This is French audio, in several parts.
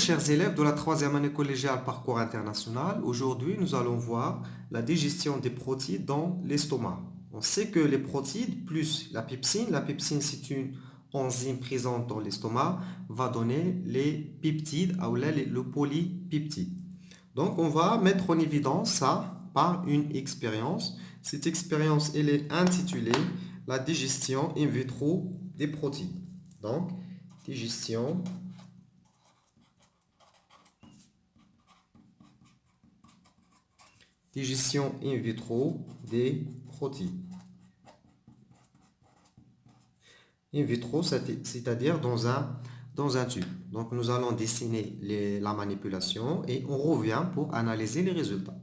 chers élèves de la troisième année collégiale parcours international. Aujourd'hui, nous allons voir la digestion des protides dans l'estomac. On sait que les protides plus la pepsine c'est une enzyme présente dans l'estomac, va donner les peptides ou le polypeptide. Donc, on va mettre en évidence ça par une expérience. Cette expérience, elle est intitulée la digestion in vitro des protides. Donc, digestion in vitro des protides. In vitro, c'est-à-dire dans un tube. Donc, nous allons dessiner la manipulation et on revient pour analyser les résultats.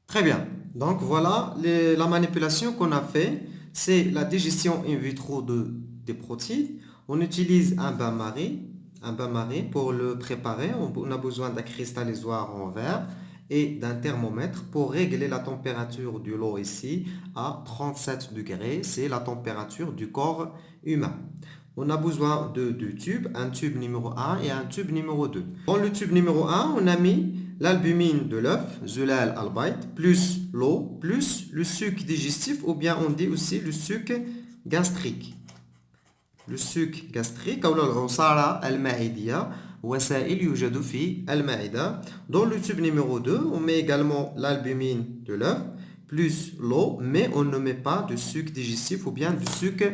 Très bien. Donc voilà la manipulation qu'on a fait. C'est la digestion in vitro des protides. On utilise un bain-marie pour le préparer. On a besoin d'un cristallisoir en verre et d'un thermomètre pour régler la température de l'eau ici à 37 degrés. C'est la température du corps humain. On a besoin de deux tubes, un tube numéro 1 et un tube numéro 2. Dans le tube numéro 1, on a mis l'albumine de l'œuf, Zulal al-Bayt, plus l'eau, plus le suc digestif, ou bien on dit aussi le suc gastrique. Le suc gastrique, ou l'usara al-ma'idiyya, wasa'il yujadu fi al-ma'ida. Dans le tube numéro 2, on met également l'albumine de l'œuf, plus l'eau, mais on ne met pas de suc digestif ou bien du suc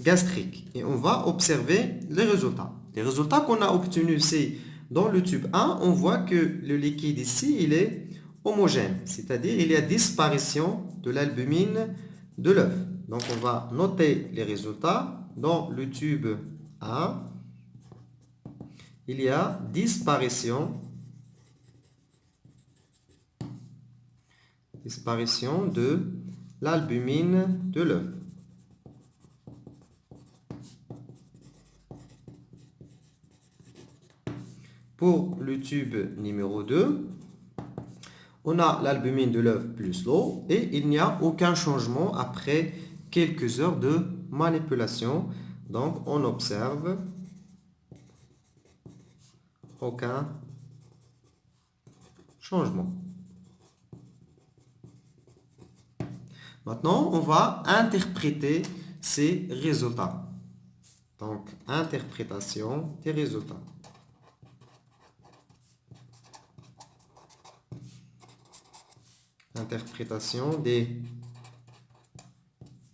gastrique. Et on va observer les résultats. Les résultats qu'on a obtenus, c'est dans le tube 1, on voit que le liquide ici, il est homogène, c'est-à-dire il y a disparition de l'albumine de l'œuf. Donc on va noter les résultats. Dans le tube 1, il y a disparition de l'albumine de l'œuf. Pour le tube numéro 2, on a l'albumine de l'œuf plus l'eau et il n'y a aucun changement après quelques heures de manipulation. Donc, on observe aucun changement. Maintenant, on va interpréter ces résultats. Donc, interprétation des résultats. Interprétation des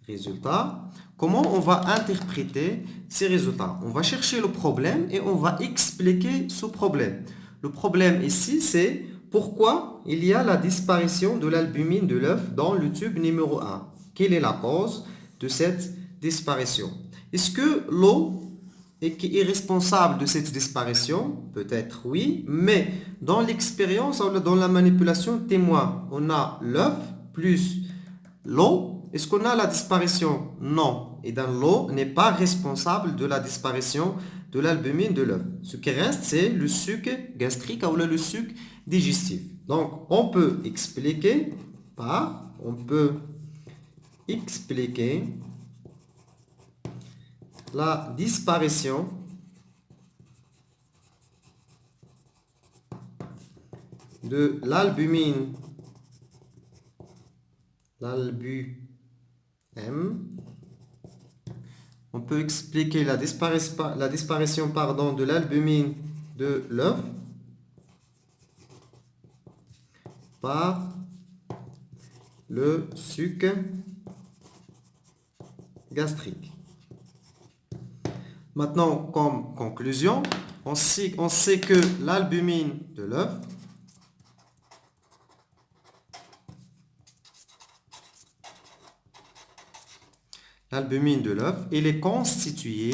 résultats. Comment on va interpréter ces résultats? On va chercher le problème et on va expliquer ce problème. Le problème ici, c'est pourquoi il y a la disparition de l'albumine de l'œuf dans le tube numéro 1. Quelle est la cause de cette disparition? Est-ce que l'eau et qui est responsable de cette disparition? Peut-être oui, mais dans l'expérience, dans la manipulation témoin, on a l'œuf plus l'eau. Est-ce qu'on a la disparition? Non. Et dans l'eau n'est pas responsable de la disparition de l'albumine de l'œuf. Ce qui reste, c'est le suc gastrique ou le suc digestif. Donc, on peut expliquer la disparition de l'albumine, on peut expliquer la disparition pardon, de l'albumine de l'œuf par le suc gastrique. Maintenant, comme conclusion, on sait que l'albumine de l'œuf il est constitué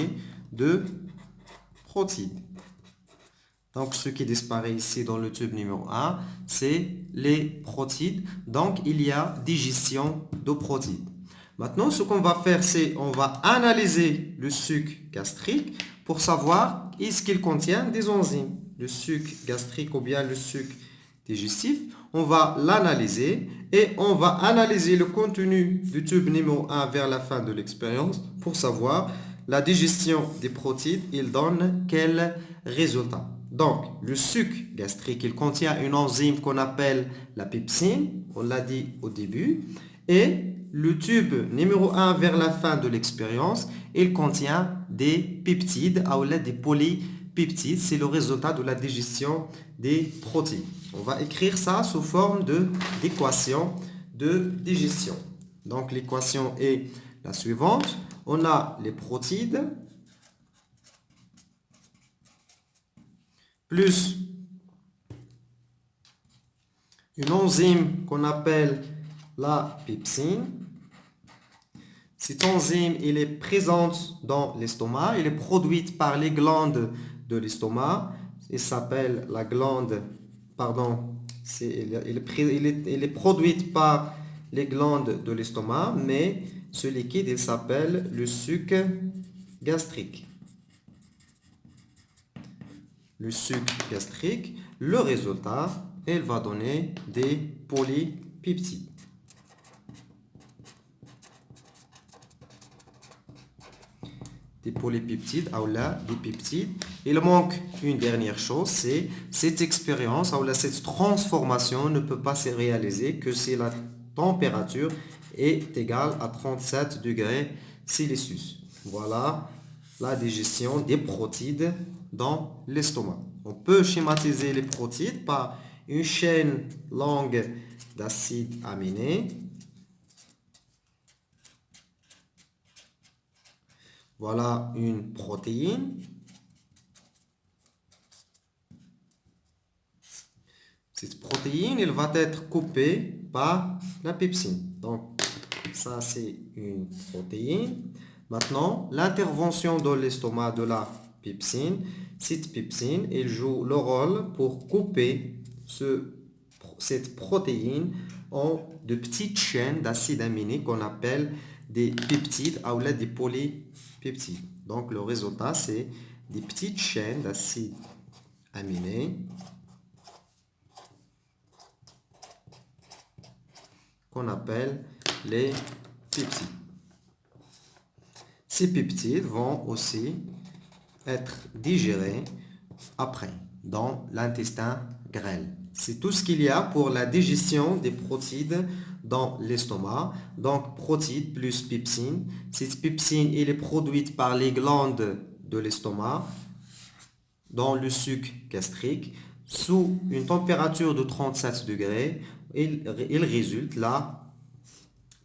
de protides. Donc, ce qui disparaît ici dans le tube numéro 1, c'est les protides. Donc, il y a digestion de protides. Maintenant, ce qu'on va faire, c'est on va analyser le suc gastrique pour savoir est-ce qu'il contient des enzymes. Le suc gastrique ou bien le suc digestif, on va l'analyser et on va analyser le contenu du tube numéro 1 vers la fin de l'expérience pour savoir la digestion des protides, il donne quel résultat. Donc, le suc gastrique, il contient une enzyme qu'on appelle la pepsine, on l'a dit au début, et le tube numéro 1 vers la fin de l'expérience, il contient des peptides, ou des polypeptides, c'est le résultat de la digestion des protéines. On va écrire ça sous forme d'équation de digestion. Donc, l'équation est la suivante. On a les protides plus une enzyme qu'on appelle la pepsine. Cette enzyme, elle est présente dans l'estomac. Elle est produite par les glandes de l'estomac. Elle s'appelle la glande, pardon, elle est produite par les glandes de l'estomac, mais ce liquide, il s'appelle le suc gastrique. Le suc gastrique, le résultat, il va donner des polypeptides. Des polypeptides, ou là, des peptides. Il manque une dernière chose, c'est cette expérience, ou là, cette transformation ne peut pas se réaliser que si la température est égale à 37 degrés Celsius. Voilà la digestion des protides dans l'estomac. On peut schématiser les protides par une chaîne longue d'acides aminés. Voilà une protéine. Cette protéine, elle va être coupée par la pepsine. Donc, ça, c'est une protéine. Maintenant, l'intervention dans l'estomac de la pepsine, cette pepsine, elle joue le rôle pour couper cette protéine en de petites chaînes d'acides aminés qu'on appelle des peptides ou des polypeptides. Donc, le résultat, c'est des petites chaînes d'acides aminés qu'on appelle les peptides. Ces peptides vont aussi être digérés après dans l'intestin grêle. C'est tout ce qu'il y a pour la digestion des protides dans l'estomac. Donc, protides plus pepsine. Cette pepsine, elle est produite par les glandes de l'estomac dans le suc gastrique. Sous une température de 37 degrés, il résulte la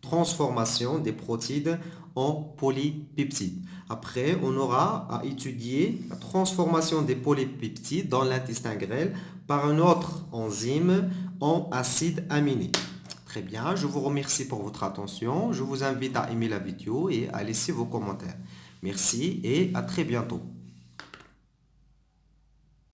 transformation des protides en polypeptides. Après, on aura à étudier la transformation des polypeptides dans l'intestin grêle par une autre enzyme en acide aminé. Très bien, je vous remercie pour votre attention. Je vous invite à aimer la vidéo et à laisser vos commentaires. Merci et à très bientôt.